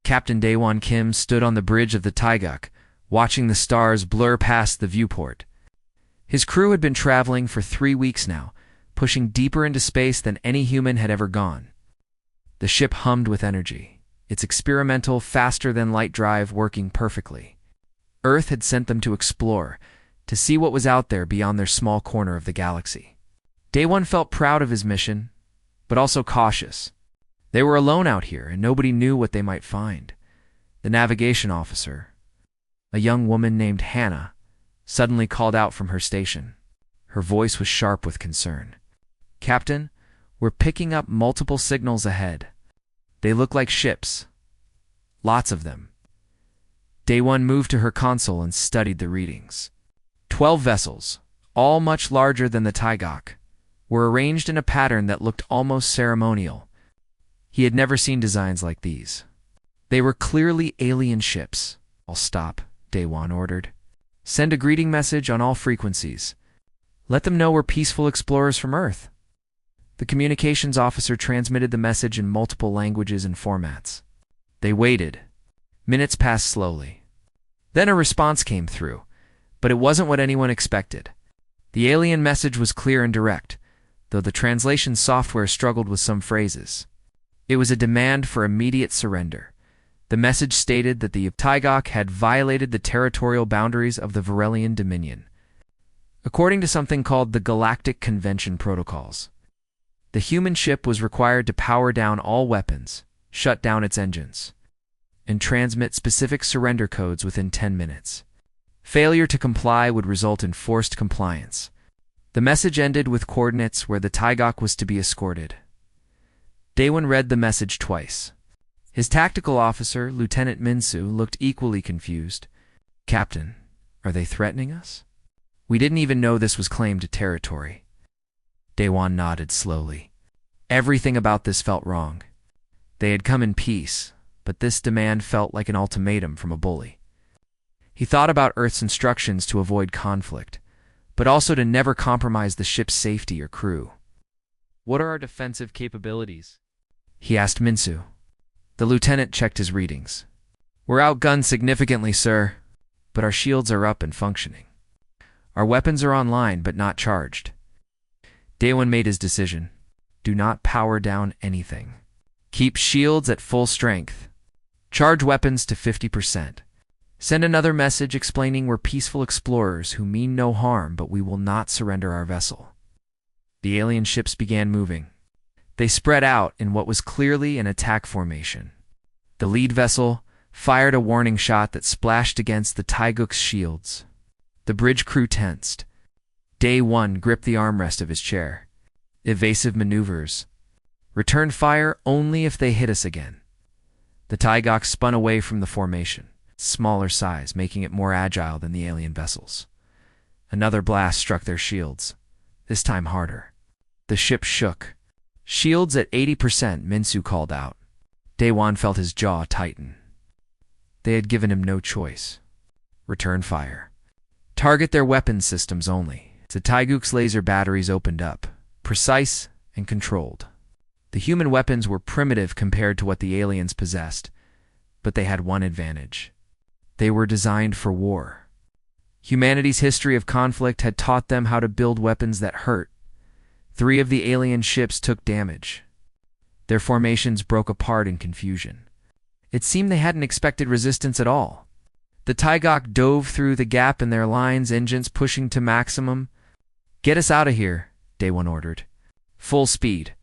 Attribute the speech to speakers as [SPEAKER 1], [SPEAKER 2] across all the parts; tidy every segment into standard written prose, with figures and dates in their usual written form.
[SPEAKER 1] Captain Daewon Kim stood on the bridge of the Taeguk, watching the stars blur past the viewport. His crew had been traveling for 3 weeks now, pushing deeper into space than any human had ever gone. The ship hummed with energy, its experimental, faster-than-light drive working perfectly. Earth had sent them to explore, to see what was out there beyond their small corner of the galaxy. Daewon felt proud of his mission, but also cautious. They were alone out here, and nobody knew what they might find. The navigation officer, a young woman named Hannah, suddenly called out from her station. Her voice was sharp with concern. "Captain, we're picking up multiple signals ahead. They look like ships. Lots of them." Daewon moved to her console and studied the readings. 12 vessels, all much larger than the Taeguk, were arranged in a pattern that looked almost ceremonial. He had never seen designs like these. They were clearly alien ships. "I'll stop," Daewon ordered. "Send a greeting message on all frequencies. Let them know we're peaceful explorers from Earth." The communications officer transmitted the message in multiple languages and formats. They waited. Minutes passed slowly. Then a response came through, but it wasn't what anyone expected. The alien message was clear and direct, though the translation software struggled with some phrases. It was a demand for immediate surrender. The message stated that the Taeguk had violated the territorial boundaries of the Varelian Dominion, according to something called the Galactic Convention Protocols. The human ship was required to power down all weapons, shut down its engines, and transmit specific surrender codes within 10 minutes. Failure to comply would result in forced compliance. The message ended with coordinates where the Taeguk was to be escorted. Daewon read the message twice. His tactical officer, Lieutenant Minsu, looked equally confused. "Captain, are they threatening us? We didn't even know this was claimed territory." Daewon nodded slowly. Everything about this felt wrong. They had come in peace, but this demand felt like an ultimatum from a bully. He thought about Earth's instructions to avoid conflict, but also to never compromise the ship's safety or crew. "What are our defensive capabilities?" he asked Minsu. The lieutenant checked his readings. "We're outgunned significantly, sir, but our shields are up and functioning. Our weapons are online but not charged." Daewon made his decision. Do not power down anything. Keep shields at full strength. Charge weapons to 50%. Send another message explaining we're peaceful explorers who mean no harm, but we will not surrender our vessel. The alien ships began moving. They spread out in what was clearly an attack formation. The lead vessel fired a warning shot that splashed against the Taeguk's shields. The bridge crew tensed. Daewon gripped the armrest of his chair. Evasive maneuvers. Return fire only if they hit us again. The Taeguk spun away from the formation, smaller size, making it more agile than the alien vessels. Another blast struck their shields, this time harder. The ship shook. "Shields at 80%, Minsu called out. Daewon felt his jaw tighten. They had given him no choice. Return fire. Target their weapons systems only. The Taeguk's laser batteries opened up, precise and controlled. The human weapons were primitive compared to what the aliens possessed, but they had one advantage. They were designed for war. Humanity's history of conflict had taught them how to build weapons that hurt. 3 of the alien ships took damage. Their formations broke apart in confusion. It seemed they hadn't expected resistance at all. The Taeguk dove through the gap in their lines, engines pushing to maximum. "Get us out of here," Daewon ordered. "Full speed.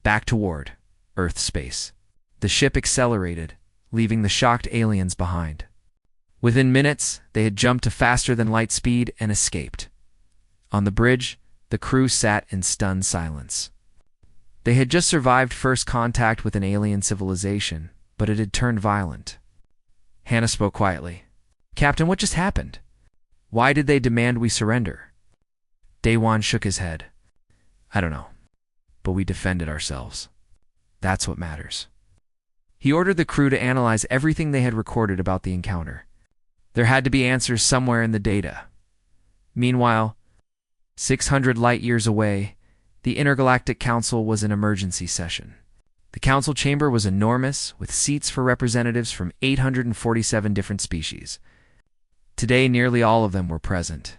[SPEAKER 1] Back toward Earth space." The ship accelerated, leaving the shocked aliens behind. Within minutes, they had jumped to faster-than-light speed and escaped. On the bridge, the crew sat in stunned silence. They had just survived first contact with an alien civilization, but it had turned violent. Hannah spoke quietly. "Captain, what just happened? Why did they demand we surrender?" Daewon shook his head. "I don't know, but we defended ourselves. That's what matters." He ordered the crew to analyze everything they had recorded about the encounter. There had to be answers somewhere in the data. Meanwhile, 600 light-years away, the Intergalactic Council was in emergency session. The council chamber was enormous, with seats for representatives from 847 different species. Today, nearly all of them were present.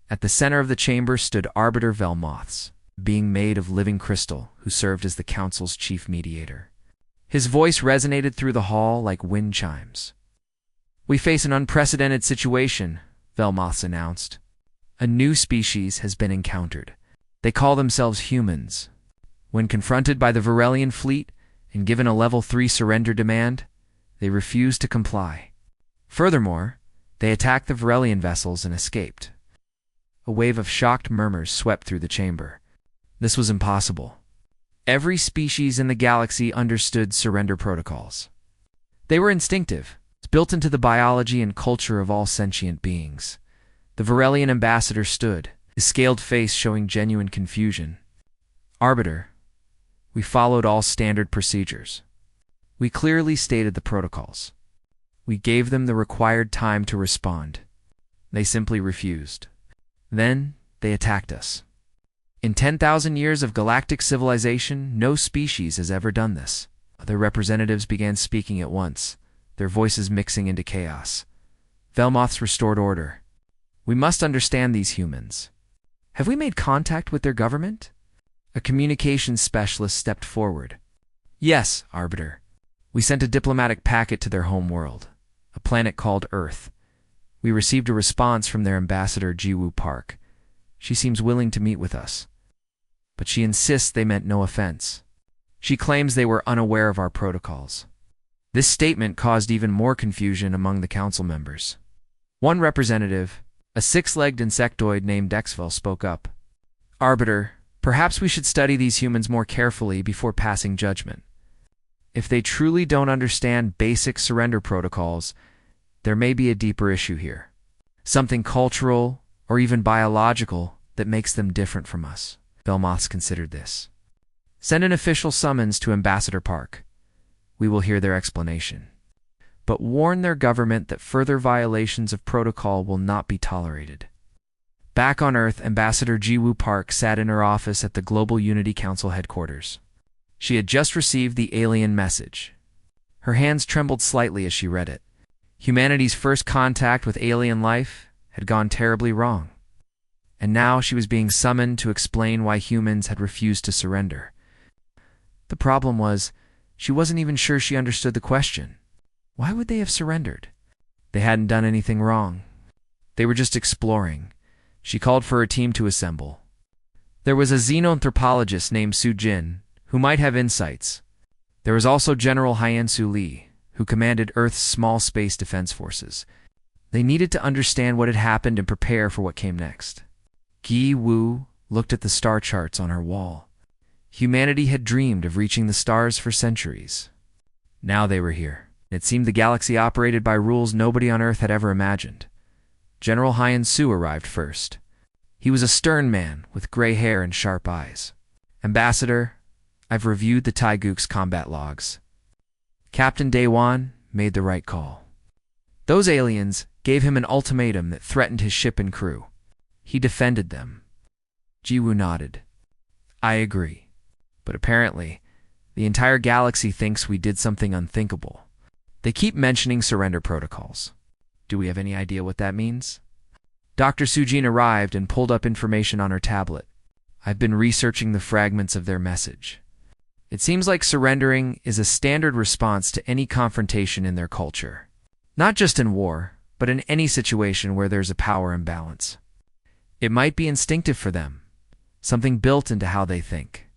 [SPEAKER 1] At the center of the chamber stood Arbiter Velmoths, being made of living crystal, who served as the council's chief mediator. His voice resonated through the hall like wind chimes. "We face an unprecedented situation," Velmoths announced. "A new species has been encountered. They call themselves humans. When confronted by the Varelian fleet and given a level 3 surrender demand, they refused to comply. Furthermore, they attacked the Varelian vessels and escaped." A wave of shocked murmurs swept through the chamber. This was impossible. Every species in the galaxy understood surrender protocols. They were instinctive, built into the biology and culture of all sentient beings. The Varelian ambassador stood, his scaled face showing genuine confusion. "Arbiter, we followed all standard procedures. We clearly stated the protocols. We gave them the required time to respond. They simply refused. Then they attacked us. In 10,000 years of galactic civilization, no species has ever done this." Other representatives began speaking at once, their voices mixing into chaos. Velmoths restored order. "We must understand these humans. Have we made contact with their government?" A communications specialist stepped forward. "Yes, Arbiter. We sent a diplomatic packet to their home world, a planet called Earth. We received a response from their ambassador, Jiwoo Park. She seems willing to meet with us, but she insists they meant no offense. She claims they were unaware of our protocols." This statement caused even more confusion among the council members. One representative, a 6-legged insectoid named Dexvel, spoke up. "Arbiter, perhaps we should study these humans more carefully before passing judgment. If they truly don't understand basic surrender protocols, there may be a deeper issue here. Something cultural or even biological that makes them different from us." Velmoths considered this. "Send an official summons to Ambassador Park. We will hear their explanation. But warn their government that further violations of protocol will not be tolerated." Back on Earth, Ambassador Jiwoo Park sat in her office at the Global Unity Council headquarters. She had just received the alien message. Her hands trembled slightly as she read it. Humanity's first contact with alien life had gone terribly wrong. And now she was being summoned to explain why humans had refused to surrender. The problem was, she wasn't even sure she understood the question. Why would they have surrendered? They hadn't done anything wrong. They were just exploring. She called for her team to assemble. There was a xenoanthropologist named Su Jin, who might have insights. There was also General Hyensu Lee, who commanded Earth's small space defense forces. They needed to understand what had happened and prepare for what came next. Gi Wu looked at the star charts on her wall. Humanity had dreamed of reaching the stars for centuries. Now they were here. It seemed the galaxy operated by rules nobody on Earth had ever imagined. General Hyensu arrived first. He was a stern man with gray hair and sharp eyes. "Ambassador, I've reviewed the Taiguk's combat logs. Captain Daewon made the right call. Those aliens gave him an ultimatum that threatened his ship and crew. He defended them." Jiwoo nodded. "I agree. But apparently, the entire galaxy thinks we did something unthinkable. They keep mentioning surrender protocols. Do we have any idea what that means?" Dr. Sujin arrived and pulled up information on her tablet. "I've been researching the fragments of their message. It seems like surrendering is a standard response to any confrontation in their culture. Not just in war, but in any situation where there's a power imbalance. It might be instinctive for them, something built into how they think.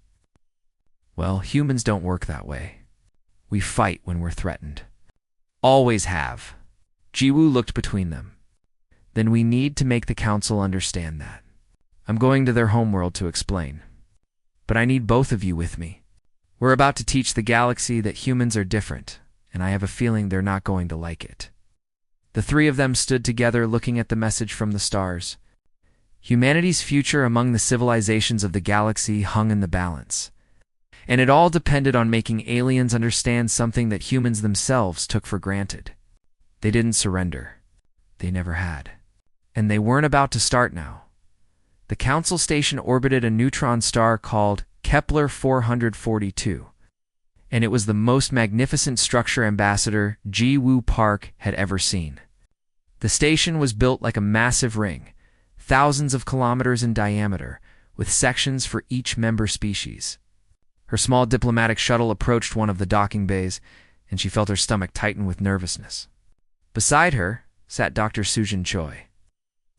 [SPEAKER 1] Well, humans don't work that way. We fight when we're threatened. Always have." Jiwoo looked between them. "Then we need to make the council understand that. I'm going to their homeworld to explain. But I need both of you with me. We're about to teach the galaxy that humans are different, and I have a feeling they're not going to like it." The three of them stood together looking at the message from the stars. Humanity's future among the civilizations of the galaxy hung in the balance. And it all depended on making aliens understand something that humans themselves took for granted. They didn't surrender. They never had. And they weren't about to start now. The council station orbited a neutron star called Kepler 442. and it was the most magnificent structure Ambassador Ji-Woo Park had ever seen. The station was built like a massive ring, thousands of kilometers in diameter, with sections for each member species. Her small diplomatic shuttle approached one of the docking bays, and she felt her stomach tighten with nervousness. Beside her sat Dr. Sujin Choi,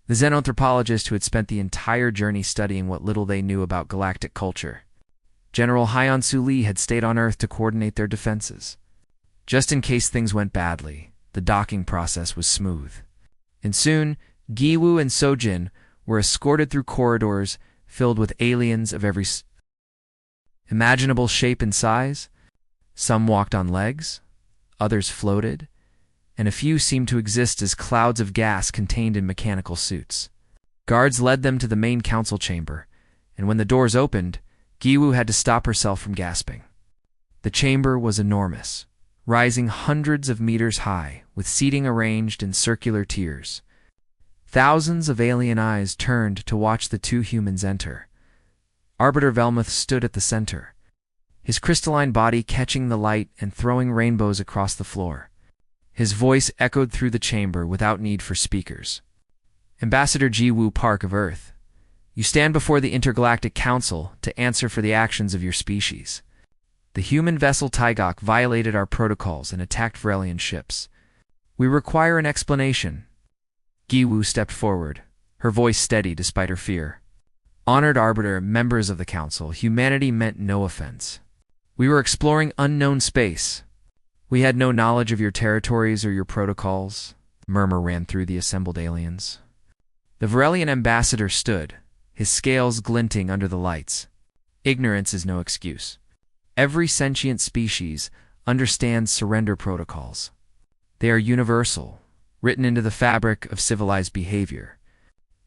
[SPEAKER 1] the xenanthropologist who had spent the entire journey studying what little they knew about galactic culture. General Hyun-Soo Lee had stayed on Earth to coordinate their defenses. Just in case things went badly, the docking process was smooth. And soon, Gi-woo and Sojin were escorted through corridors filled with aliens of every imaginable shape and size. Some walked on legs, others floated, and a few seemed to exist as clouds of gas contained in mechanical suits. Guards led them to the main council chamber, and when the doors opened, Gi-woo had to stop herself from gasping. The chamber was enormous, rising hundreds of meters high, with seating arranged in circular tiers. Thousands of alien eyes turned to watch the two humans enter. Arbiter Velmuth stood at the center, his crystalline body catching the light and throwing rainbows across the floor. His voice echoed through the chamber without need for speakers. Ambassador Ji-Woo Park of Earth, you stand before the Intergalactic Council to answer for the actions of your species. The human vessel Taigok violated our protocols and attacked Vrelian ships. We require an explanation. Gi-woo stepped forward, her voice steady despite her fear. Honored Arbiter, members of the Council, humanity meant no offense. We were exploring unknown space. We had no knowledge of your territories or your protocols. A murmur ran through the assembled aliens. The Vrelian ambassador stood, his scales glinting under the lights. Ignorance is no excuse. Every sentient species understands surrender protocols. They are universal, written into the fabric of civilized behavior.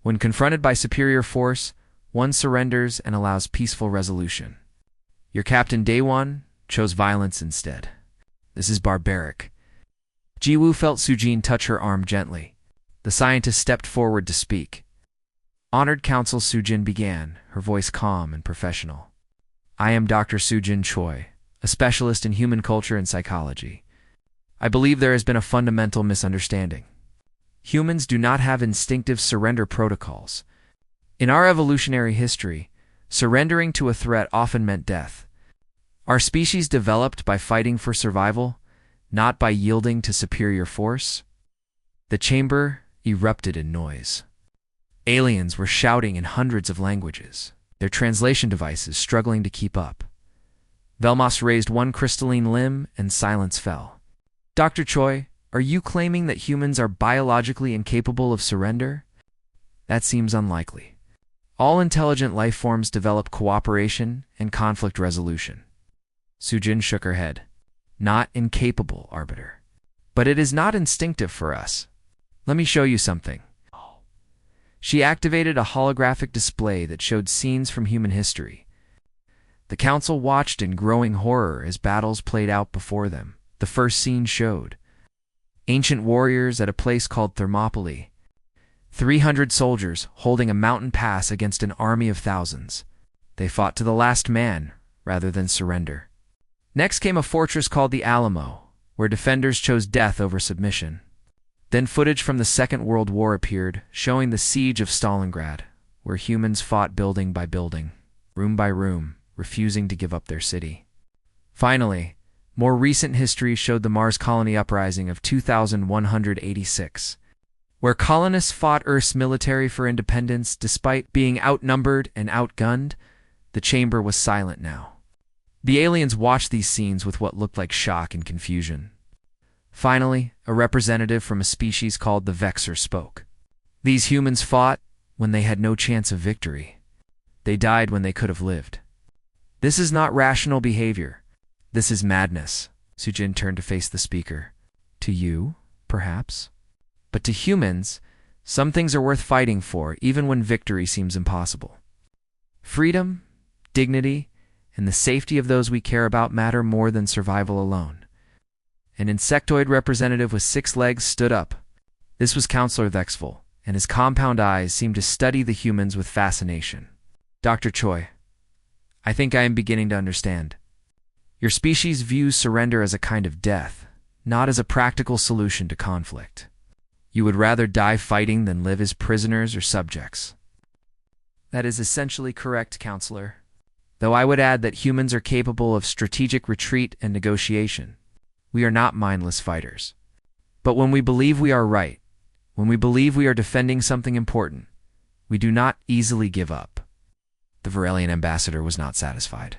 [SPEAKER 1] When confronted by superior force, one surrenders and allows peaceful resolution. Your captain Daewon chose violence instead. This is barbaric. Ji-woo felt Sujin touch her arm gently. The scientist stepped forward to speak. Honored Council, Sujin began, her voice calm and professional. I am Dr. Sujin Choi, a specialist in human culture and psychology. I believe there has been a fundamental misunderstanding. Humans do not have instinctive surrender protocols. In our evolutionary history, surrendering to a threat often meant death. Our species developed by fighting for survival, not by yielding to superior force. The chamber erupted in noise. Aliens were shouting in hundreds of languages, their translation devices struggling to keep up. Velmos raised one crystalline limb and silence fell. Dr. Choi, are you claiming that humans are biologically incapable of surrender? That seems unlikely. All intelligent life forms develop cooperation and conflict resolution. Sujin shook her head. Not incapable, Arbiter. But it is not instinctive for us. Let me show you something. She activated a holographic display that showed scenes from human history. The council watched in growing horror as battles played out before them. The first scene showed ancient warriors at a place called Thermopylae. 300 soldiers holding a mountain pass against an army of thousands. They fought to the last man rather than surrender. Next came a fortress called the Alamo, where defenders chose death over submission. Then footage from the Second World War appeared, showing the siege of Stalingrad, where humans fought building by building, room by room, refusing to give up their city. Finally, more recent history showed the Mars colony uprising of 2186, where colonists fought Earth's military for independence despite being outnumbered and outgunned. The chamber was silent now. The aliens watched these scenes with what looked like shock and confusion. Finally, a representative from a species called the Vexer spoke. These humans fought when they had no chance of victory. They died when they could have lived. This is not rational behavior. This is madness. Sujin turned to face the speaker. To you, perhaps? But to humans, some things are worth fighting for, even when victory seems impossible. Freedom, dignity, and the safety of those we care about matter more than survival alone. An insectoid representative with 6 legs stood up. This was Counselor Vexful, and his compound eyes seemed to study the humans with fascination. Dr. Choi, I think I am beginning to understand. Your species views surrender as a kind of death, not as a practical solution to conflict. You would rather die fighting than live as prisoners or subjects. That is essentially correct, Counselor. Though I would add that humans are capable of strategic retreat and negotiation. We are not mindless fighters. But when we believe we are right, when we believe we are defending something important, we do not easily give up. The Varelian ambassador was not satisfied.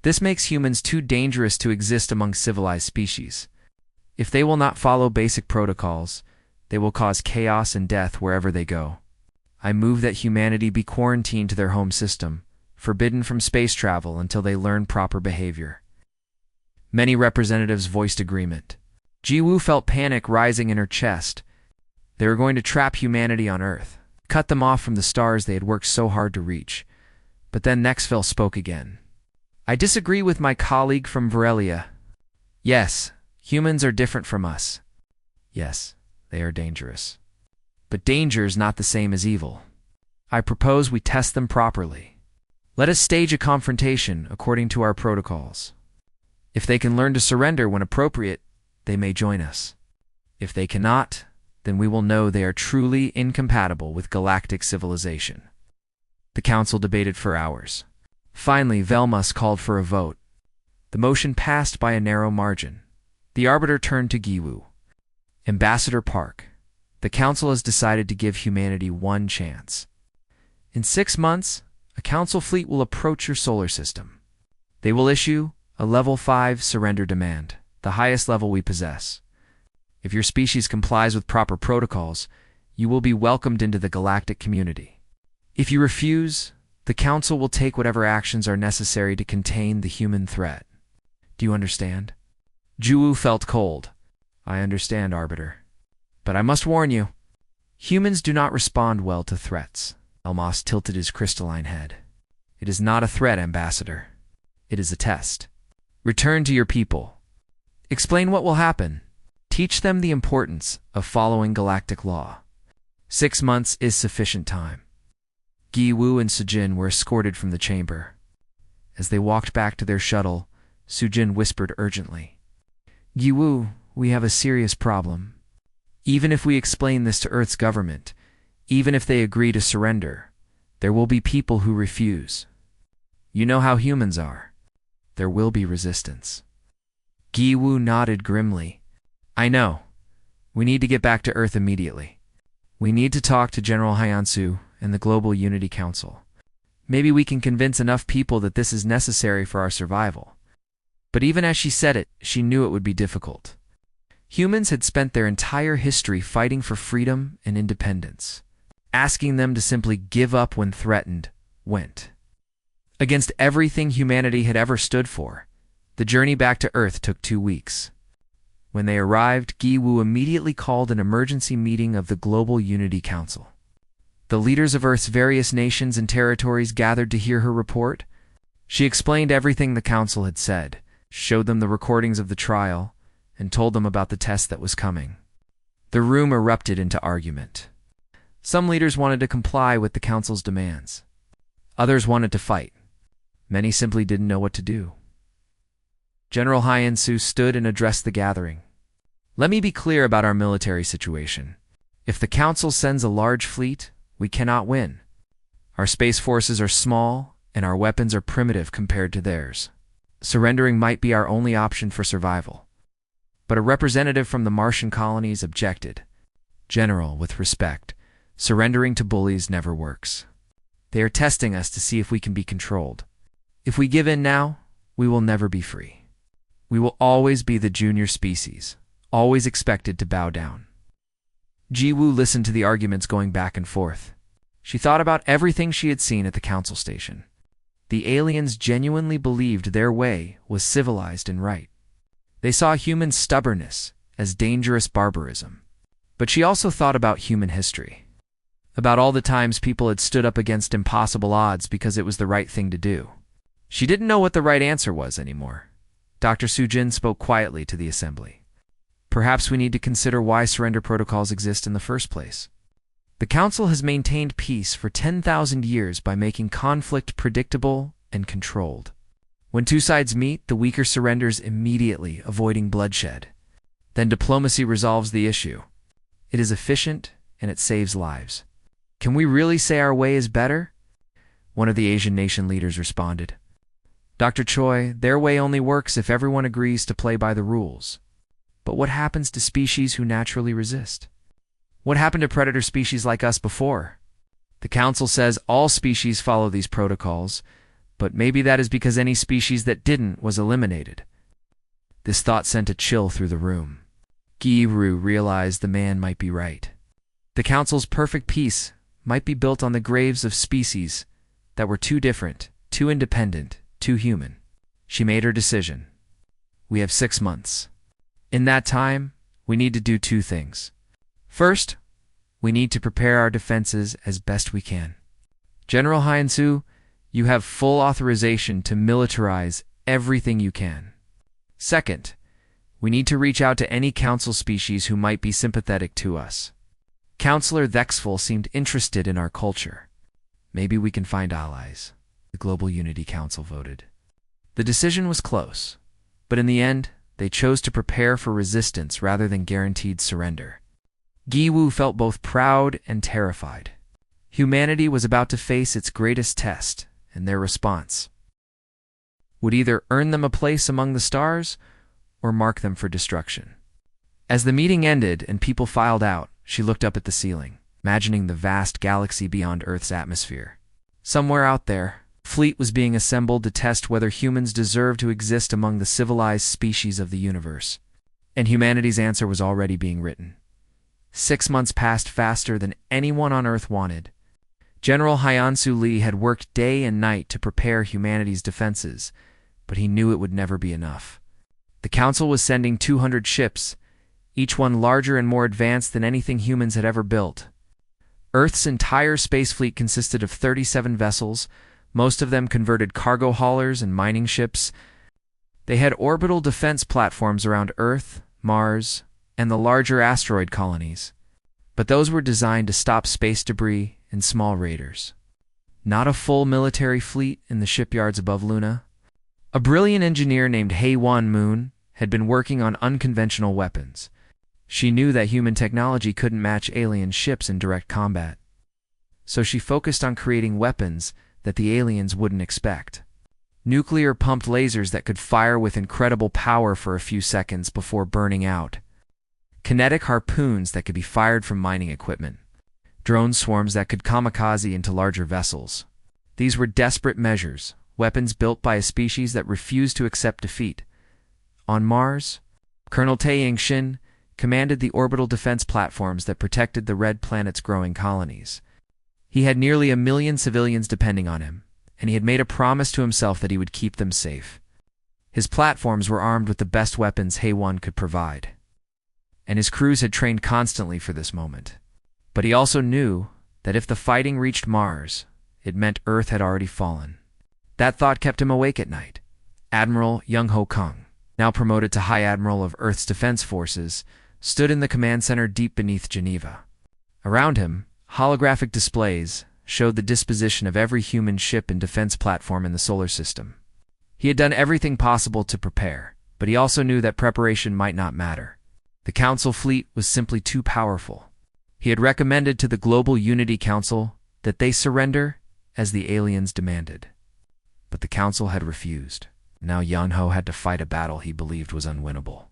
[SPEAKER 1] This makes humans too dangerous to exist among civilized species. If they will not follow basic protocols, they will cause chaos and death wherever they go. I move that humanity be quarantined to their home system, forbidden from space travel until they learn proper behavior. Many representatives voiced agreement. Jiwoo felt panic rising in her chest. They were going to trap humanity on Earth, cut them off from the stars they had worked so hard to reach. But then Nexville spoke again. I disagree with my colleague from Varelia. Yes, humans are different from us. Yes, they are dangerous. But danger is not the same as evil. I propose we test them properly. Let us stage a confrontation according to our protocols. If they can learn to surrender when appropriate, they may join us. If they cannot, then we will know they are truly incompatible with galactic civilization. The council debated for hours. Finally, Velmus called for a vote. The motion passed by a narrow margin. The arbiter turned to Giwu. Ambassador Park, the council has decided to give humanity one chance. In 6 months, a council fleet will approach your solar system. They will issue a level 5 surrender demand, the highest level we possess. If your species complies with proper protocols, you will be welcomed into the galactic community. If you refuse, the council will take whatever actions are necessary to contain the human threat. Do you understand? Jiwoo felt cold. I understand, Arbiter. But I must warn you, humans do not respond well to threats. Elmas tilted his crystalline head. It is not a threat, Ambassador. It is a test. Return to your people. Explain what will happen. Teach them the importance of following galactic law. 6 months is sufficient time. Giwu and Sujin were escorted from the chamber. As they walked back to their shuttle, Sujin whispered urgently, Giwu, we have a serious problem. Even if we explain this to Earth's government, even if they agree to surrender, there will be people who refuse. You know how humans are. There will be resistance. Giwu nodded grimly. I know. We need to get back to Earth immediately. We need to talk to General Hyansu and the Global Unity Council. Maybe we can convince enough people that this is necessary for our survival. But even as she said it, she knew it would be difficult. Humans had spent their entire history fighting for freedom and independence. Asking them to simply give up when threatened went against everything humanity had ever stood for. The journey back to Earth took 2 weeks. When they arrived, Giwu immediately called an emergency meeting of the Global Unity Council. The leaders of Earth's various nations and territories gathered to hear her report. She explained everything the council had said, showed them the recordings of the trial, and told them about the test that was coming. The room erupted into argument. Some leaders wanted to comply with the council's demands. Others wanted to fight. Many simply didn't know what to do. General Hyansu stood and addressed the gathering. Let me be clear about our military situation. If the council sends a large fleet, we cannot win. Our space forces are small, and our weapons are primitive compared to theirs. Surrendering might be our only option for survival. But a representative from the Martian colonies objected. General, with respect, surrendering to bullies never works. They are testing us to see if we can be controlled. If we give in now, we will never be free. We will always be the junior species, always expected to bow down. Jiwoo listened to the arguments going back and forth. She thought about everything she had seen at the council station. The aliens genuinely believed their way was civilized and right. They saw human stubbornness as dangerous barbarism. But she also thought about human history, about all the times people had stood up against impossible odds because it was the right thing to do. She didn't know what the right answer was anymore. Dr. Sujin spoke quietly to the assembly. Perhaps we need to consider why surrender protocols exist in the first place. The Council has maintained peace for 10,000 years by making conflict predictable and controlled. When two sides meet, the weaker surrenders immediately, avoiding bloodshed. Then diplomacy resolves the issue. It is efficient, and it saves lives. Can we really say our way is better? One of the Asian nation leaders responded. Dr. Choi, their way only works if everyone agrees to play by the rules. But what happens to species who naturally resist? What happened to predator species like us before? The council says all species follow these protocols, but maybe that is because any species that didn't was eliminated. This thought sent a chill through the room. Giru realized the man might be right. The council's perfect peace might be built on the graves of species that were too different, too independent, too human. She made her decision. We have 6 months. In that time, we need to do 2 things. First, we need to prepare our defenses as best we can. General Hyansu, you have full authorization to militarize everything you can. Second, we need to reach out to any council species who might be sympathetic to us. Counselor Thexful seemed interested in our culture. Maybe we can find allies. The Global Unity Council voted. The decision was close, but in the end, they chose to prepare for resistance rather than guaranteed surrender. Giwu felt both proud and terrified. Humanity was about to face its greatest test, and their response would either earn them a place among the stars or mark them for destruction. As the meeting ended and people filed out, she looked up at the ceiling, imagining the vast galaxy beyond Earth's atmosphere. Somewhere out there, a fleet was being assembled to test whether humans deserve to exist among the civilized species of the universe. And humanity's answer was already being written. 6 months passed faster than anyone on Earth wanted. General Hyansu Lee had worked day and night to prepare humanity's defenses, but he knew it would never be enough. The Council was sending 200 ships, each one larger and more advanced than anything humans had ever built. Earth's entire space fleet consisted of 37 vessels, most of them converted cargo haulers and mining ships. They had orbital defense platforms around Earth, Mars, and the larger asteroid colonies. But those were designed to stop space debris and small raiders. Not a full military fleet in the shipyards above Luna. A brilliant engineer named Haewon Moon had been working on unconventional weapons. She knew that human technology couldn't match alien ships in direct combat. So she focused on creating weapons that the aliens wouldn't expect. Nuclear-pumped lasers that could fire with incredible power for a few seconds before burning out. Kinetic harpoons that could be fired from mining equipment. Drone swarms that could kamikaze into larger vessels. These were desperate measures, weapons built by a species that refused to accept defeat. On Mars, Colonel Tae Ying-shin commanded the orbital defense platforms that protected the Red Planet's growing colonies. He had nearly 1 million civilians depending on him, and he had made a promise to himself that he would keep them safe. His platforms were armed with the best weapons Haewon could provide, and his crews had trained constantly for this moment. But he also knew that if the fighting reached Mars, it meant Earth had already fallen. That thought kept him awake at night. Admiral Young-Ho Kung, now promoted to High Admiral of Earth's Defense Forces, stood in the command center deep beneath Geneva. Around him, holographic displays showed the disposition of every human ship and defense platform in the solar system. He had done everything possible to prepare, but he also knew that preparation might not matter. The Council fleet was simply too powerful. He had recommended to the Global Unity Council that they surrender as the aliens demanded. But the Council had refused. Now Young-Ho had to fight a battle he believed was unwinnable.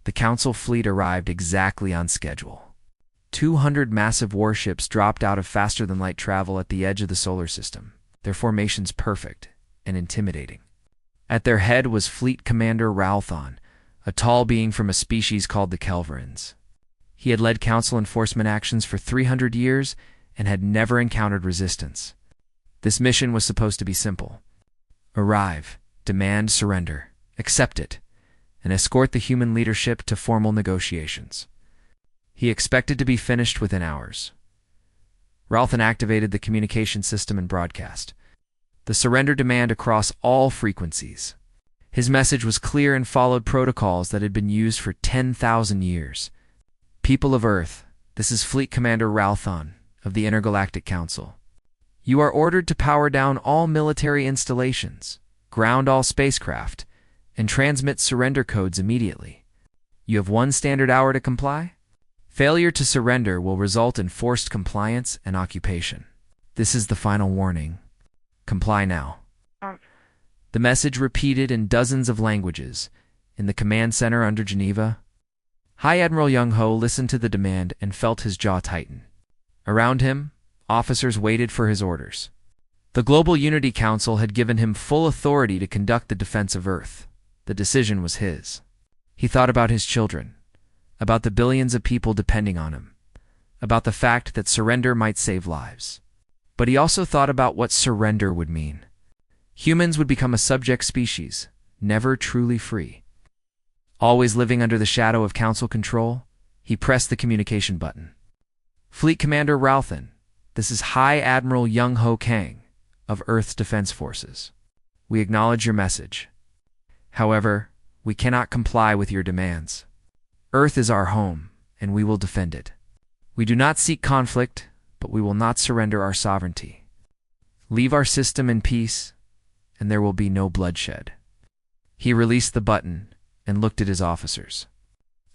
[SPEAKER 1] The Council fleet arrived exactly on schedule. 200 massive warships dropped out of faster-than-light travel at the edge of the solar system, their formations perfect and intimidating. At their head was Fleet Commander Ralthon, a tall being from a species called the Kelverins. He had led Council enforcement actions for 300 years and had never encountered resistance. This mission was supposed to be simple. Arrive, demand surrender, accept it, and escort the human leadership to formal negotiations. He expected to be finished within hours. Ralthon activated the communication system and broadcast the surrender demand across all frequencies. His message was clear and followed protocols that had been used for 10,000 years. People of Earth, this is Fleet Commander Ralthon of the Intergalactic Council. You are ordered to power down all military installations, ground all spacecraft, and transmit surrender codes immediately. You have 1 standard hour to comply. Failure to surrender will result in forced compliance and occupation. This is the final warning. Comply now. The message repeated in dozens of languages. In the command center under Geneva, High Admiral Young-ho listened to the demand and felt his jaw tighten. Around him, officers waited for his orders. The Global Unity Council had given him full authority to conduct the defense of Earth. The decision was his. He thought about his children, about the billions of people depending on him, about the fact that surrender might save lives. But he also thought about what surrender would mean. Humans would become a subject species, never truly free. Always living under the shadow of Council control, he pressed the communication button. Fleet Commander Ralthan, this is High Admiral Young-ho Kang of Earth's Defense Forces. We acknowledge your message. However, we cannot comply with your demands. Earth is our home, and we will defend it. We do not seek conflict, but we will not surrender our sovereignty. Leave our system in peace, and there will be no bloodshed. He released the button and looked at his officers.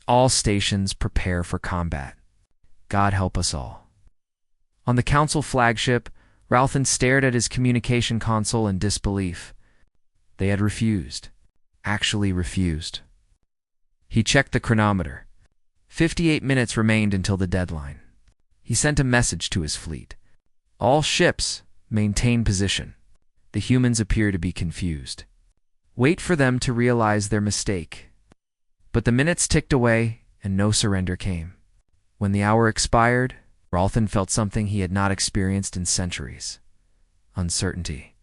[SPEAKER 1] All stations prepare for combat. God help us all. On the Council flagship, Ralthan stared at his communication console in disbelief. They had refused. Actually refused. He checked the chronometer. 58 minutes remained until the deadline. He sent a message to his fleet. All ships, maintain position. The humans appear to be confused. Wait for them to realize their mistake. But the minutes ticked away, and no surrender came. When the hour expired, Ralthan felt something he had not experienced in centuries. Uncertainty.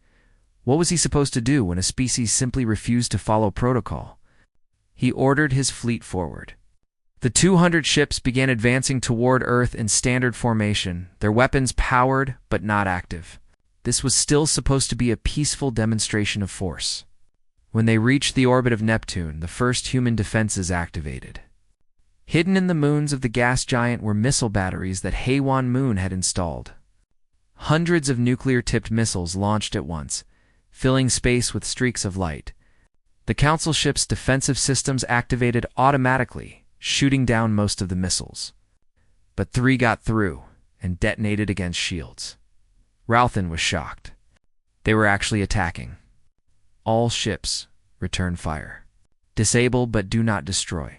[SPEAKER 1] What was he supposed to do when a species simply refused to follow protocol? He ordered his fleet forward. The 200 ships began advancing toward Earth in standard formation, their weapons powered but not active. This was still supposed to be a peaceful demonstration of force. When they reached the orbit of Neptune, the first human defenses activated. Hidden in the moons of the gas giant were missile batteries that Haewon Moon had installed. Hundreds of nuclear-tipped missiles launched at once, filling space with streaks of light. The Council ship's defensive systems activated automatically, shooting down most of the missiles. But 3 got through and detonated against shields. Ralthan was shocked. They were actually attacking. All ships, return fire. Disable but do not destroy.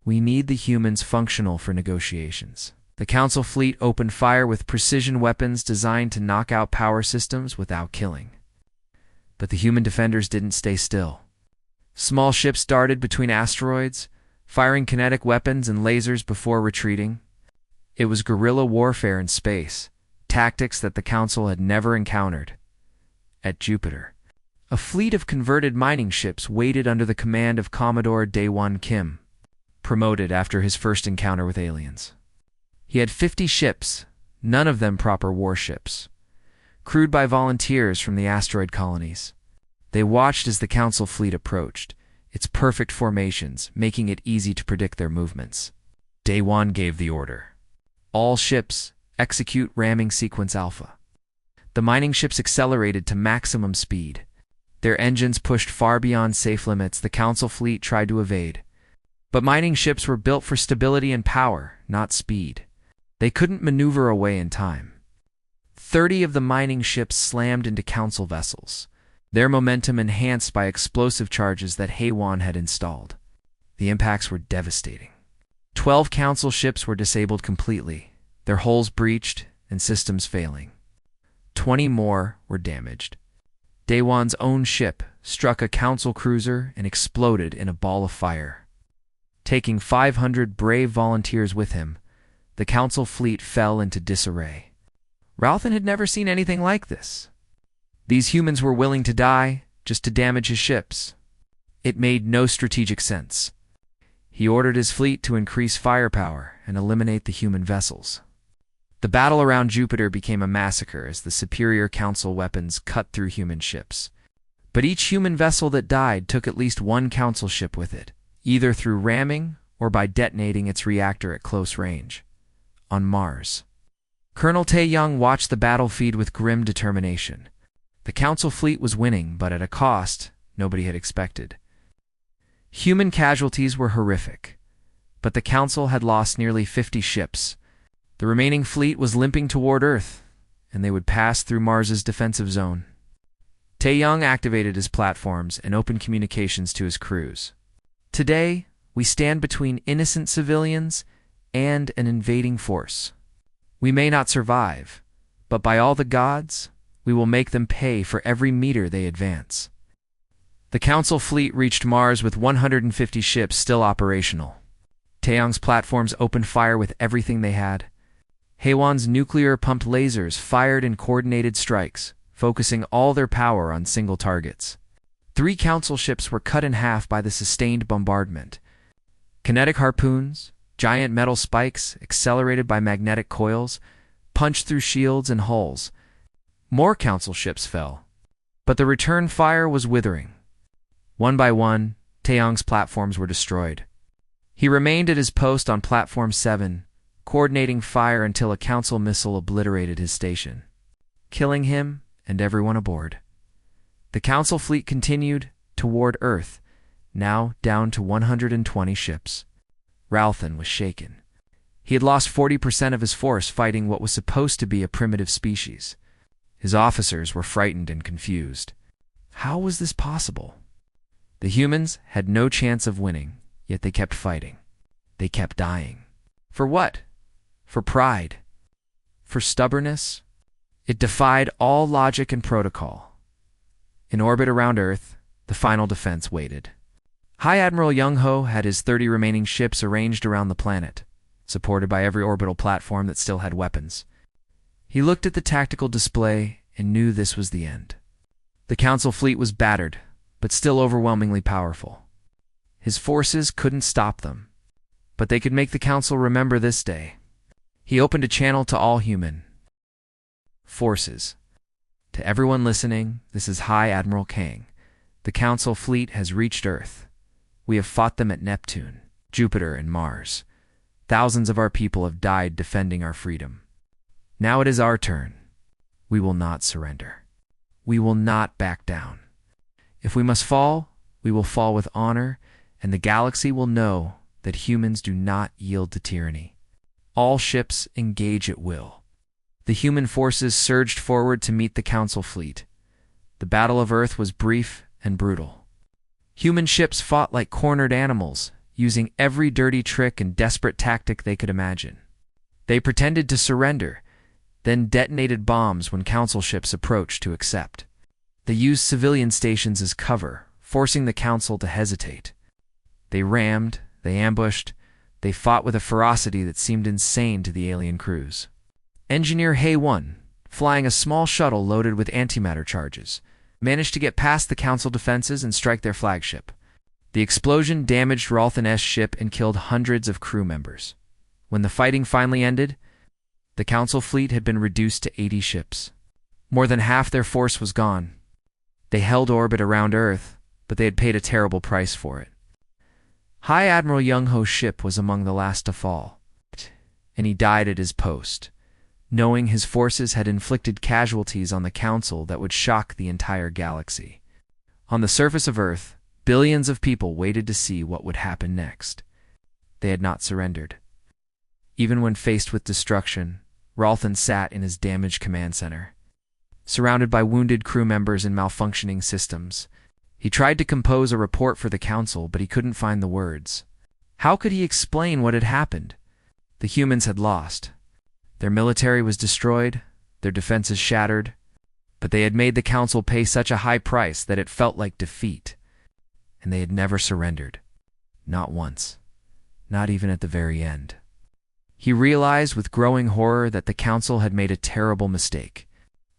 [SPEAKER 1] We need the humans functional for negotiations. The Council fleet opened fire with precision weapons designed to knock out power systems without killing. But the human defenders didn't stay still. Small ships darted between asteroids, firing kinetic weapons and lasers before retreating. It was guerrilla warfare in space, tactics that the Council had never encountered. At Jupiter, a fleet of converted mining ships waited under the command of Commodore Daewon Kim, promoted after his first encounter with aliens. He had 50 ships, none of them proper warships, crewed by volunteers from the asteroid colonies. They watched as the Council fleet approached, its perfect formations making it easy to predict their movements. Daewon gave the order. All ships, execute ramming sequence Alpha. The mining ships accelerated to maximum speed. Their engines pushed far beyond safe limits. The Council fleet tried to evade. But mining ships were built for stability and power, not speed. They couldn't maneuver away in time. 30 of the mining ships slammed into Council vessels, their momentum enhanced by explosive charges that Haewon had installed. The impacts were devastating. 12 Council ships were disabled completely, their hulls breached and systems failing. 20 more were damaged. Daewon's own ship struck a Council cruiser and exploded in a ball of fire. Taking 500 brave volunteers with him, the Council fleet fell into disarray. Ralthan had never seen anything like this. These humans were willing to die just to damage his ships. It made no strategic sense. He ordered his fleet to increase firepower and eliminate the human vessels. The battle around Jupiter became a massacre as the superior Council weapons cut through human ships. But each human vessel that died took at least one Council ship with it, either through ramming or by detonating its reactor at close range. On Mars, Colonel Tae-young watched the battlefield with grim determination. The Council fleet was winning, but at a cost, nobody had expected. Human casualties were horrific, but the Council had lost nearly 50 ships. The remaining fleet was limping toward Earth, and they would pass through Mars's defensive zone. Tae-young activated his platforms and opened communications to his crews. Today, we stand between innocent civilians and an invading force. We may not survive, but by all the gods, we will make them pay for every meter they advance. The Council fleet reached Mars with 150 ships still operational. Tae-young's platforms opened fire with everything they had. Haewon's nuclear-pumped lasers fired in coordinated strikes, focusing all their power on single targets. 3 Council ships were cut in half by the sustained bombardment. Kinetic harpoons, giant metal spikes accelerated by magnetic coils, punched through shields and hulls. More Council ships fell, but the return fire was withering. One by one, Tae-young's platforms were destroyed. He remained at his post on Platform 7, coordinating fire until a Council missile obliterated his station, killing him and everyone aboard. The Council fleet continued toward Earth, now down to 120 ships. Ralthan was shaken. He had lost 40% of his force fighting what was supposed to be a primitive species. His officers were frightened and confused. How was this possible? The humans had no chance of winning, yet they kept fighting. They kept dying. For what? For pride? For stubbornness? It defied all logic and protocol. In orbit around Earth, the final defense waited. High Admiral Young-ho had his 30 remaining ships arranged around the planet, supported by every orbital platform that still had weapons. He looked at the tactical display and knew this was the end. The Council fleet was battered, but still overwhelmingly powerful. His forces couldn't stop them, but they could make the Council remember this day. He opened a channel to all human forces. To everyone listening, this is High Admiral Kang. The Council fleet has reached Earth. We have fought them at Neptune, Jupiter, and Mars. Thousands of our people have died defending our freedom. Now it is our turn. We will not surrender. We will not back down. If we must fall, we will fall with honor, and the galaxy will know that humans do not yield to tyranny. All ships engage at will. The human forces surged forward to meet the Council fleet. The Battle of Earth was brief and brutal. Human ships fought like cornered animals, using every dirty trick and desperate tactic they could imagine. They pretended to surrender, then detonated bombs when Council ships approached to accept. They used civilian stations as cover, forcing the Council to hesitate. They rammed, they ambushed, they fought with a ferocity that seemed insane to the alien crews. Engineer Hae-won, flying a small shuttle loaded with antimatter charges, managed to get past the Council defenses and strike their flagship. The explosion damaged Ralthan's ship and killed hundreds of crew members. When the fighting finally ended, the Council fleet had been reduced to 80 ships. More than half their force was gone. They held orbit around Earth, but they had paid a terrible price for it. High Admiral Young-ho's ship was among the last to fall, and he died at his post, knowing his forces had inflicted casualties on the Council that would shock the entire galaxy. On the surface of Earth, billions of people waited to see what would happen next. They had not surrendered. Even when faced with destruction, Ralthan sat in his damaged command center. Surrounded by wounded crew members and malfunctioning systems, he tried to compose a report for the Council, but he couldn't find the words. How could he explain what had happened? The humans had lost. Their military was destroyed, their defenses shattered, but they had made the Council pay such a high price that it felt like defeat. And they had never surrendered. Not once. Not even at the very end. He realized with growing horror that the Council had made a terrible mistake.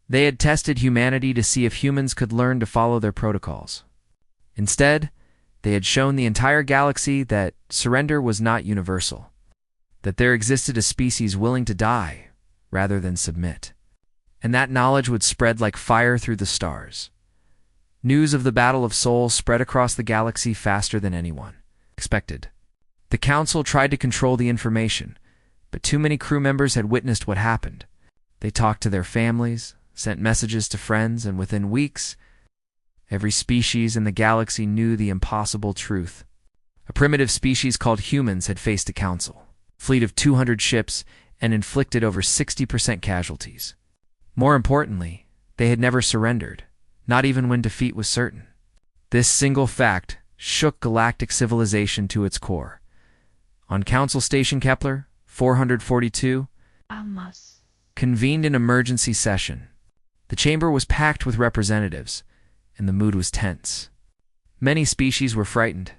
[SPEAKER 1] They had tested humanity to see if humans could learn to follow their protocols. Instead, they had shown the entire galaxy that surrender was not universal, that there existed a species willing to die rather than submit, and that knowledge would spread like fire through the stars. News of the Battle of Souls spread across the galaxy faster than anyone expected. The Council tried to control the information, but too many crew members had witnessed what happened. They talked to their families, sent messages to friends, and within weeks, Every species in the galaxy knew the impossible truth. A primitive species called humans had faced a council, fleet of 200 ships, and inflicted over 60% casualties. More importantly, they had never surrendered, not even when defeat was certain. This single fact shook galactic civilization to its core. On Council Station Kepler 442, convened an emergency session. The chamber was packed with representatives, and the mood was tense. Many species were frightened.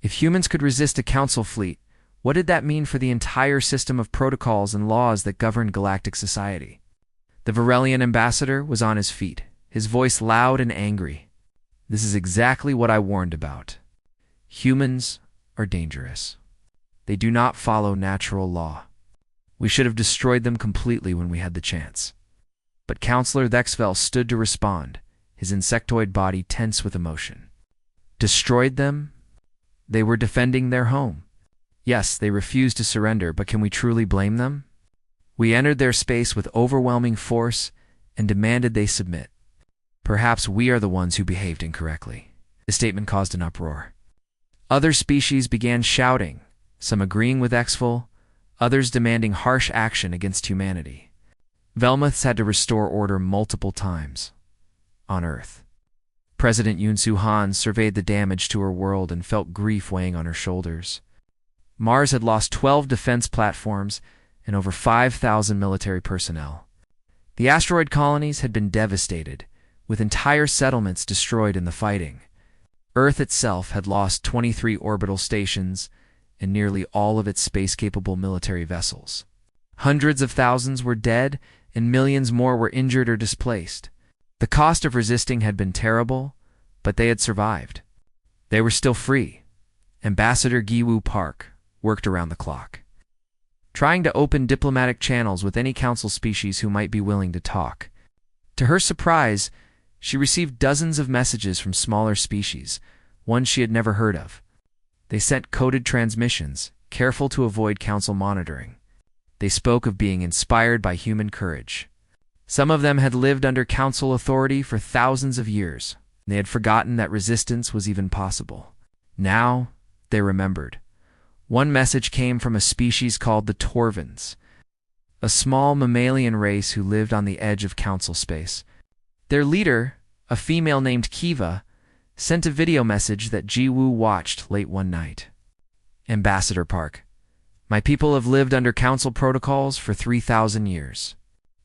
[SPEAKER 1] If humans could resist a council fleet, what did that mean for the entire system of protocols and laws that governed galactic society? The Varelian ambassador was on his feet, his voice loud and angry. This is exactly what I warned about. Humans are dangerous. They do not follow natural law. We should have destroyed them completely when we had the chance. But Counselor Thexvel stood to respond, his insectoid body tense with emotion. Destroyed them? They were defending their home. Yes, they refused to surrender, but can we truly blame them? We entered their space with overwhelming force and demanded they submit. Perhaps we are the ones who behaved incorrectly. The statement caused an uproar. Other species began shouting, some agreeing with Exfil, others demanding harsh action against humanity. Velmuths had to restore order multiple times. On Earth, President Yunsu Han surveyed the damage to her world and felt grief weighing on her shoulders. Mars had lost 12 defense platforms and over 5,000 military personnel. The asteroid colonies had been devastated, with entire settlements destroyed in the fighting. Earth itself had lost 23 orbital stations and nearly all of its space-capable military vessels. Hundreds of thousands were dead, and millions more were injured or displaced. The cost of resisting had been terrible, but they had survived. They were still free. Ambassador Giwu Park worked around the clock, trying to open diplomatic channels with any council species who might be willing to talk. To her surprise, she received dozens of messages from smaller species, ones she had never heard of. They sent coded transmissions, careful to avoid council monitoring. They spoke of being inspired by human courage. Some of them had lived under council authority for thousands of years. They had forgotten that resistance was even possible. Now, they remembered. One message came from a species called the Torvins, a small mammalian race who lived on the edge of council space. Their leader, a female named Kiva, sent a video message that Jiwoo watched late one night. Ambassador Park, my people have lived under council protocols for 3,000 years.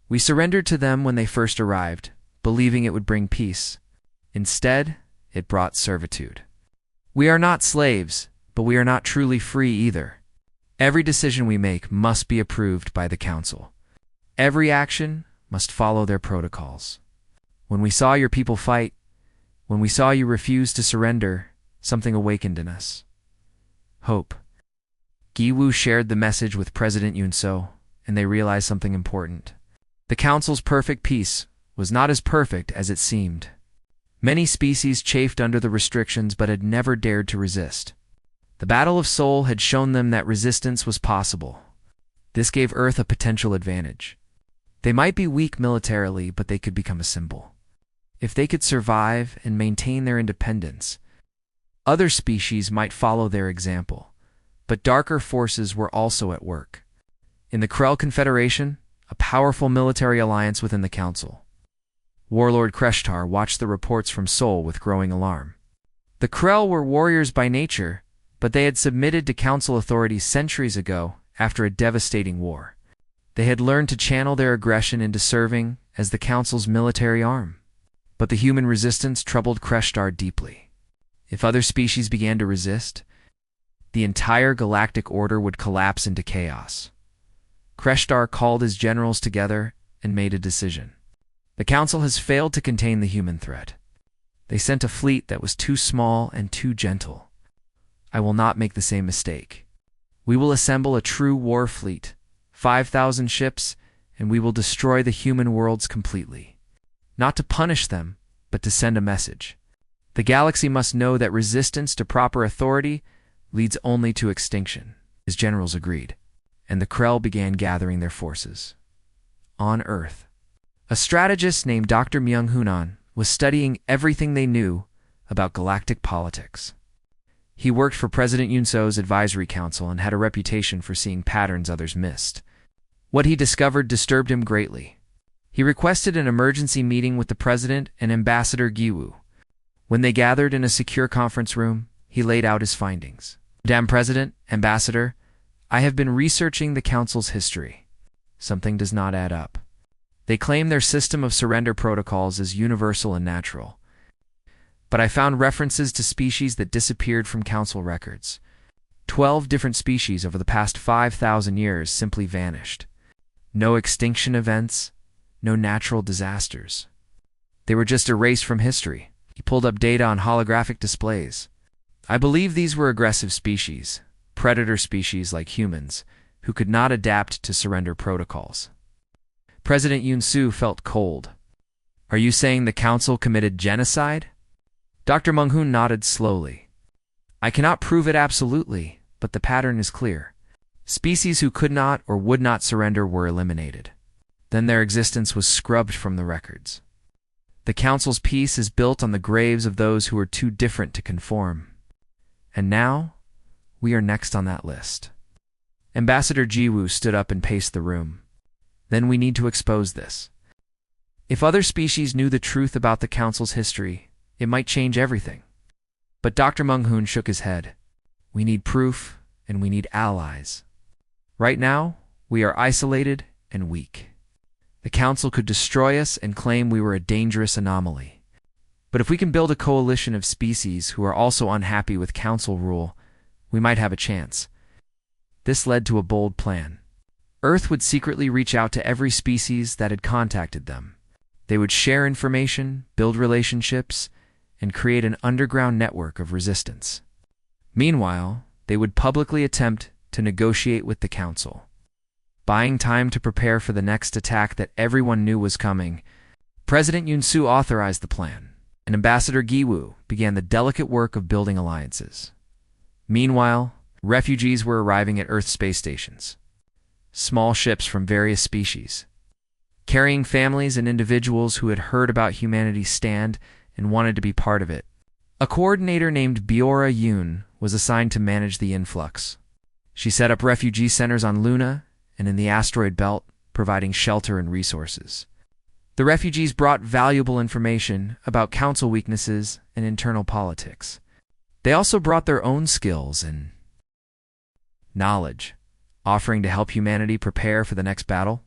[SPEAKER 1] We surrendered to them when they first arrived, believing it would bring peace. Instead, it brought servitude. We are not slaves, but we are not truly free either. Every decision we make must be approved by the council. Every action must follow their protocols. When we saw your people fight, when we saw you refuse to surrender, something awakened in us. Hope. Giwu shared the message with President Yunso, and they realized something important. The council's perfect peace was not as perfect as it seemed. Many species chafed under the restrictions but had never dared to resist. The Battle of Seoul had shown them that resistance was possible. This gave Earth a potential advantage. They might be weak militarily, but they could become a symbol. If they could survive and maintain their independence, other species might follow their example. But darker forces were also at work. In the Krell Confederation, a powerful military alliance within the council, Warlord Kreshtar watched the reports from Seoul with growing alarm. The Krell were warriors by nature, but they had submitted to council authorities centuries ago after a devastating war. They had learned to channel their aggression into serving as the council's military arm. But the human resistance troubled Kreshtar deeply. If other species began to resist, the entire galactic order would collapse into chaos. Kreshtar called his generals together and made a decision. The council has failed to contain the human threat. They sent a fleet that was too small and too gentle. I will not make the same mistake. We will assemble a true war fleet, 5,000 ships, and we will destroy the human worlds completely. Not to punish them, but to send a message. The galaxy must know that resistance to proper authority leads only to extinction. His generals agreed, and the Krell began gathering their forces. On Earth, a strategist named Dr. Myung-Hunan was studying everything they knew about galactic politics. He worked for President Yunso's advisory council and had a reputation for seeing patterns others missed. What he discovered disturbed him greatly. He requested an emergency meeting with the president and Ambassador Giwu. When they gathered in a secure conference room, he laid out his findings. Madam President, Ambassador, I have been researching the Council's history. Something does not add up. They claim their system of surrender protocols is universal and natural. But I found references to species that disappeared from Council records. 12 different species over the past 5,000 years simply vanished. No extinction events, no natural disasters. They were just erased from history. He pulled up data on holographic displays. I believe these were aggressive species, predator species like humans, who could not adapt to surrender protocols. President Yunsu felt cold. Are you saying the Council committed genocide? Dr. Menghoon nodded slowly. I cannot prove it absolutely, but the pattern is clear. Species who could not or would not surrender were eliminated. Then their existence was scrubbed from the records. The Council's peace is built on the graves of those who are too different to conform. And now, we are next on that list. Ambassador Jiwoo stood up and paced the room. Then we need to expose this. If other species knew the truth about the Council's history, it might change everything. But Dr. Menghoon shook his head. We need proof, and we need allies. Right now, we are isolated and weak. The Council could destroy us and claim we were a dangerous anomaly. But if we can build a coalition of species who are also unhappy with Council rule, we might have a chance. This led to a bold plan. Earth would secretly reach out to every species that had contacted them. They would share information, build relationships, and create an underground network of resistance. Meanwhile, they would publicly attempt to negotiate with the Council. Buying time to prepare for the next attack that everyone knew was coming, President Yunsu authorized the plan, and Ambassador Giwu began the delicate work of building alliances. Meanwhile, refugees were arriving at Earth's space stations. Small ships from various species, carrying families and individuals who had heard about humanity's stand and wanted to be part of it. A coordinator named Biora Yoon was assigned to manage the influx. She set up refugee centers on Luna and in the asteroid belt, providing shelter and resources. The refugees brought valuable information about Council weaknesses and internal politics. They also brought their own skills and knowledge, offering to help humanity prepare for the next battle.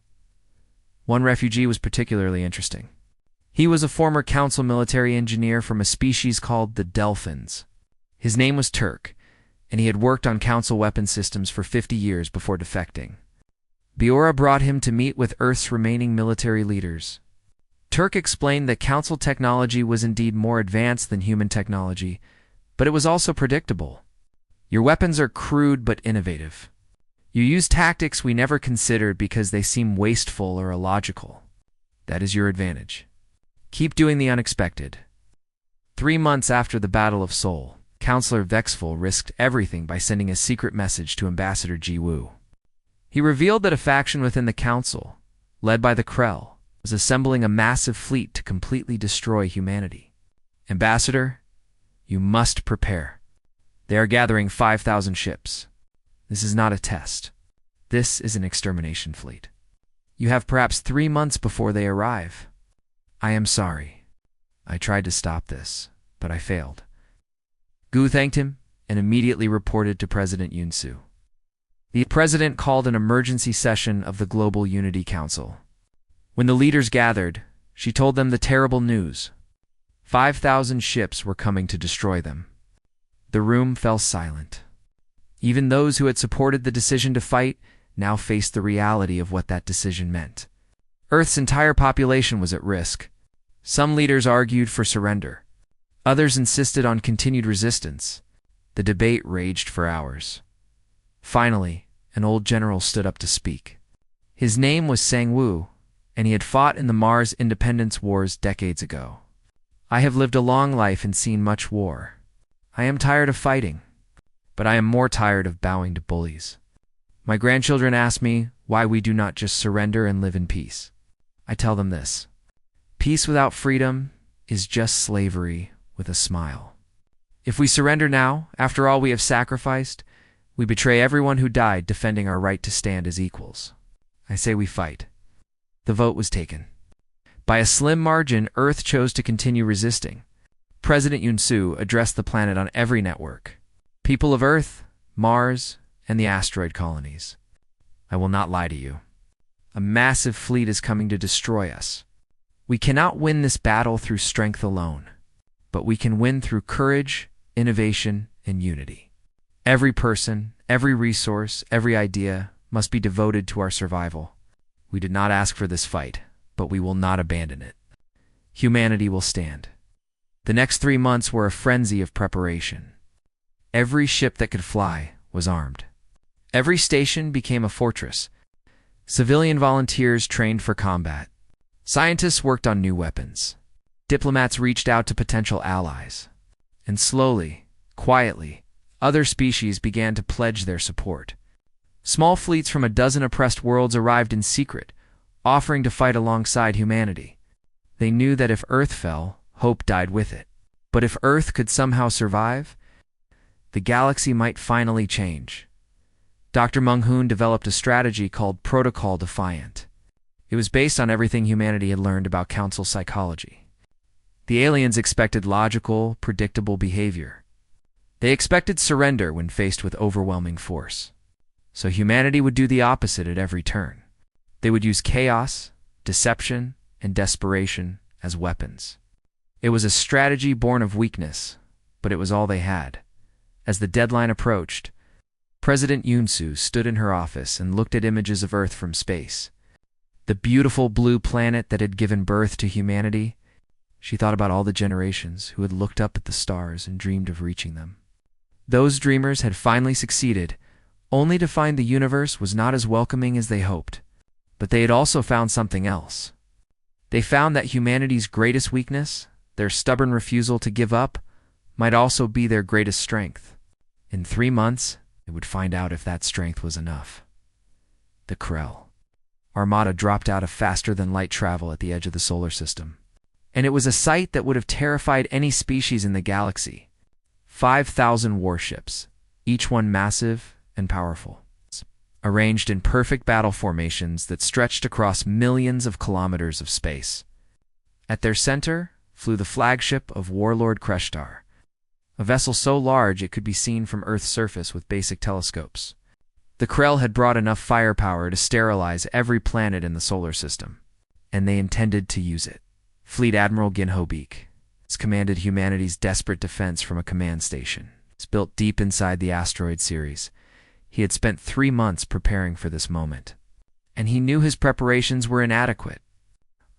[SPEAKER 1] One refugee was particularly interesting. He was a former Council military engineer from a species called the Delphins. His name was Turk, and he had worked on Council weapon systems for 50 years before defecting. Biora brought him to meet with Earth's remaining military leaders. Turk explained that Council technology was indeed more advanced than human technology, but it was also predictable. Your weapons are crude but innovative. You use tactics we never considered because they seem wasteful or illogical. That is your advantage. Keep doing the unexpected. 3 months after the Battle of Seoul, Councillor Vexful risked everything by sending a secret message to Ambassador Jiwoo. He revealed that a faction within the Council, led by the Krell, was assembling a massive fleet to completely destroy humanity. Ambassador, you must prepare. They are gathering 5,000 ships. This is not a test. This is an extermination fleet. You have perhaps 3 months before they arrive. I am sorry. I tried to stop this, but I failed. Gu thanked him and immediately reported to President Yunsu. The president called an emergency session of the Global Unity Council. When the leaders gathered, she told them the terrible news. 5,000 ships were coming to destroy them. The room fell silent. Even those who had supported the decision to fight now faced the reality of what that decision meant. Earth's entire population was at risk. Some leaders argued for surrender. Others insisted on continued resistance. The debate raged for hours. Finally, an old general stood up to speak. His name was Sang-woo, and he had fought in the Mars Independence Wars decades ago. I have lived a long life and seen much war. I am tired of fighting, but I am more tired of bowing to bullies. My grandchildren ask me why we do not just surrender and live in peace. I tell them this: peace without freedom is just slavery with a smile. If we surrender now, after all we have sacrificed, we betray everyone who died defending our right to stand as equals. I say we fight. The vote was taken. By a slim margin, Earth chose to continue resisting. President Yun-Su addressed the planet on every network. People of Earth, Mars, and the asteroid colonies. I will not lie to you. A massive fleet is coming to destroy us. We cannot win this battle through strength alone, but we can win through courage, innovation, and unity. Every person, every resource, every idea must be devoted to our survival. We did not ask for this fight, but we will not abandon it. Humanity will stand. The next 3 months were a frenzy of preparation. Every ship that could fly was armed. Every station became a fortress. Civilian volunteers trained for combat. Scientists worked on new weapons. Diplomats reached out to potential allies. And slowly, quietly, other species began to pledge their support. Small fleets from a dozen oppressed worlds arrived in secret, offering to fight alongside humanity. They knew that if Earth fell, hope died with it. But if Earth could somehow survive, the galaxy might finally change. Dr. Meng-Hoon developed a strategy called Protocol Defiant. It was based on everything humanity had learned about council psychology. The aliens expected logical, predictable behavior. They expected surrender when faced with overwhelming force. So humanity would do the opposite at every turn. They would use chaos, deception, and desperation as weapons. It was a strategy born of weakness, but it was all they had. As the deadline approached, President Yun-Su stood in her office and looked at images of Earth from space. The beautiful blue planet that had given birth to humanity. She thought about all the generations who had looked up at the stars and dreamed of reaching them. Those dreamers had finally succeeded, only to find the universe was not as welcoming as they hoped. But they had also found something else. They found that humanity's greatest weakness, their stubborn refusal to give up, might also be their greatest strength. In 3 months, they would find out if that strength was enough. The Krell Armada dropped out of faster-than-light travel at the edge of the solar system. And it was a sight that would have terrified any species in the galaxy. 5,000 warships, each one massive and powerful, arranged in perfect battle formations that stretched across millions of kilometers of space. At their center flew the flagship of Warlord Kreshtar, a vessel so large it could be seen from Earth's surface with basic telescopes. The Krell had brought enough firepower to sterilize every planet in the solar system, and they intended to use it. Fleet Admiral Ginho Beak commanded humanity's desperate defense from a command station. It's built deep inside the asteroid series. He had spent 3 months preparing for this moment, and he knew his preparations were inadequate.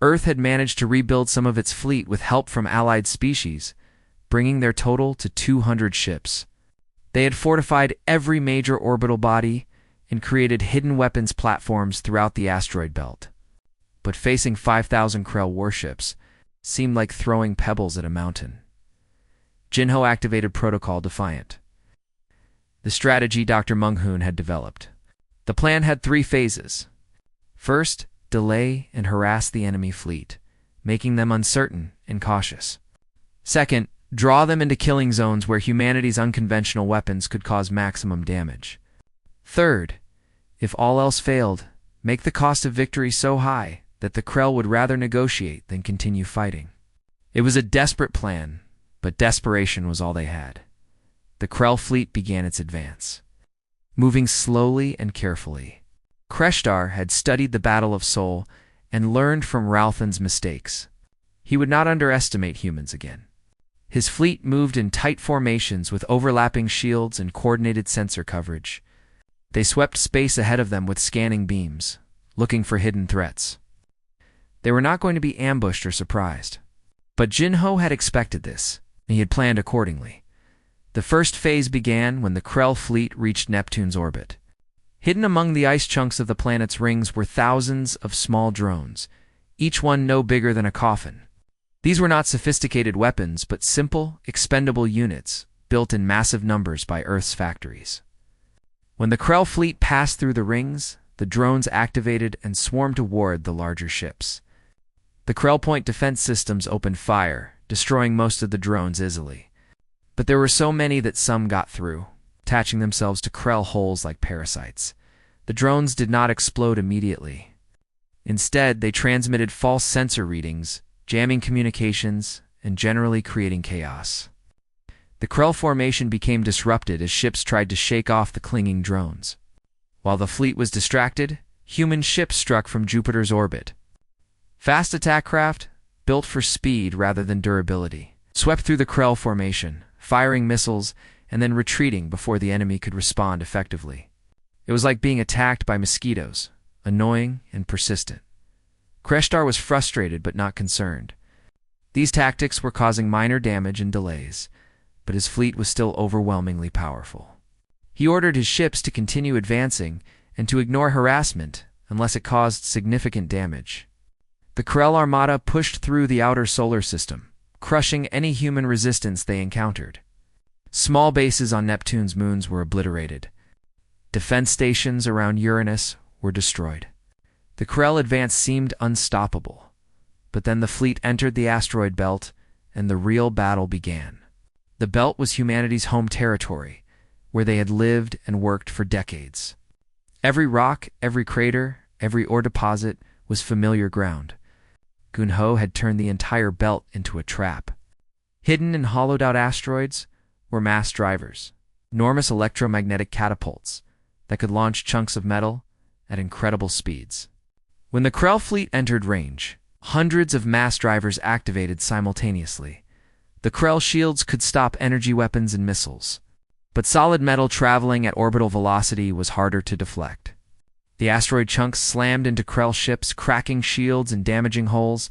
[SPEAKER 1] Earth had managed to rebuild some of its fleet with help from allied species, bringing their total to 200 ships. They had fortified every major orbital body and created hidden weapons platforms throughout the asteroid belt. But facing 5,000 Krell warships seemed like throwing pebbles at a mountain. Jinho activated Protocol Defiant, the strategy Dr. Meng-Hoon had developed. The plan had 3 phases. First, delay and harass the enemy fleet, making them uncertain and cautious. Second, draw them into killing zones where humanity's unconventional weapons could cause maximum damage. Third, if all else failed, make the cost of victory so high that the Krell would rather negotiate than continue fighting. It was a desperate plan, but desperation was all they had. The Krell fleet began its advance. Moving slowly and carefully, Kreshtar had studied the Battle of Sol and learned from Ralthan's mistakes. He would not underestimate humans again. His fleet moved in tight formations with overlapping shields and coordinated sensor coverage. They swept space ahead of them with scanning beams, looking for hidden threats. They were not going to be ambushed or surprised. But Jinho had expected this, and he had planned accordingly. The first phase began when the Krell fleet reached Neptune's orbit. Hidden among the ice chunks of the planet's rings were thousands of small drones, each one no bigger than a coffin. These were not sophisticated weapons, but simple, expendable units built in massive numbers by Earth's factories. When the Krell fleet passed through the rings, the drones activated and swarmed toward the larger ships. The Krell Point defense systems opened fire, destroying most of the drones easily. But there were so many that some got through, attaching themselves to Krell holes like parasites. The drones did not explode immediately. Instead, they transmitted false sensor readings, jamming communications, and generally creating chaos. The Krell formation became disrupted as ships tried to shake off the clinging drones. While the fleet was distracted, human ships struck from Jupiter's orbit. Fast attack craft, built for speed rather than durability, swept through the Krell formation, firing missiles and then retreating before the enemy could respond effectively. It was like being attacked by mosquitoes, annoying and persistent. Kreshtar was frustrated but not concerned. These tactics were causing minor damage and delays, but his fleet was still overwhelmingly powerful. He ordered his ships to continue advancing and to ignore harassment unless it caused significant damage. The Krell Armada pushed through the outer solar system, crushing any human resistance they encountered. Small bases on Neptune's moons were obliterated. Defense stations around Uranus were destroyed. The Krell advance seemed unstoppable, but then the fleet entered the asteroid belt and the real battle began. The belt was humanity's home territory, where they had lived and worked for decades. Every rock, every crater, every ore deposit was familiar ground. Gun-Ho had turned the entire belt into a trap. Hidden in hollowed-out asteroids were mass drivers, enormous electromagnetic catapults that could launch chunks of metal at incredible speeds. When the Krell fleet entered range, hundreds of mass drivers activated simultaneously. The Krell shields could stop energy weapons and missiles, but solid metal traveling at orbital velocity was harder to deflect. The asteroid chunks slammed into Krell ships, cracking shields and damaging hulls.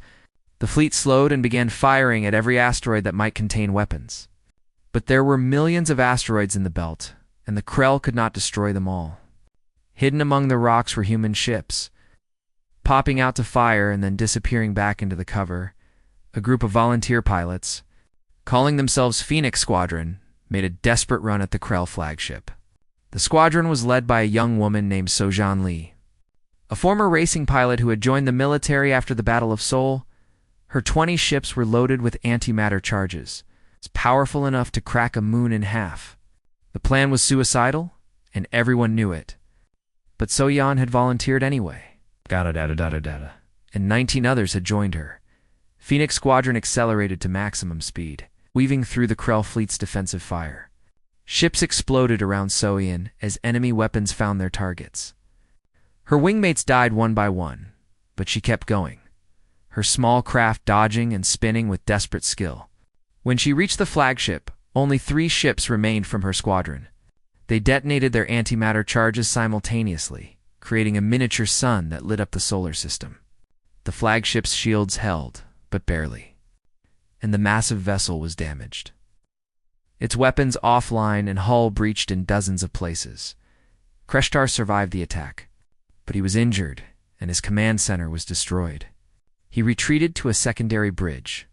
[SPEAKER 1] The fleet slowed and began firing at every asteroid that might contain weapons. But there were millions of asteroids in the belt, and the Krell could not destroy them all. Hidden among the rocks were human ships. Popping out to fire and then disappearing back into the cover, a group of volunteer pilots, calling themselves Phoenix Squadron, made a desperate run at the Krell flagship. The squadron was led by a young woman named Sojan Lee, a former racing pilot who had joined the military after the Battle of Seoul. Her 20 ships were loaded with antimatter charges, powerful enough to crack a moon in half. The plan was suicidal, and everyone knew it. But Sojan had volunteered anyway. And 19 others had joined her. Phoenix Squadron accelerated to maximum speed, weaving through the Krell fleet's defensive fire. Ships exploded around Soyan as enemy weapons found their targets. Her wingmates died one by one, but she kept going, her small craft dodging and spinning with desperate skill. When she reached the flagship, only 3 ships remained from her squadron. They detonated their antimatter charges simultaneously, creating a miniature sun that lit up the solar system. The flagship's shields held, but barely, and the massive vessel was damaged. Its weapons offline and hull breached in dozens of places. Kreshtar survived the attack, but he was injured, and his command center was destroyed. He retreated to a secondary bridge,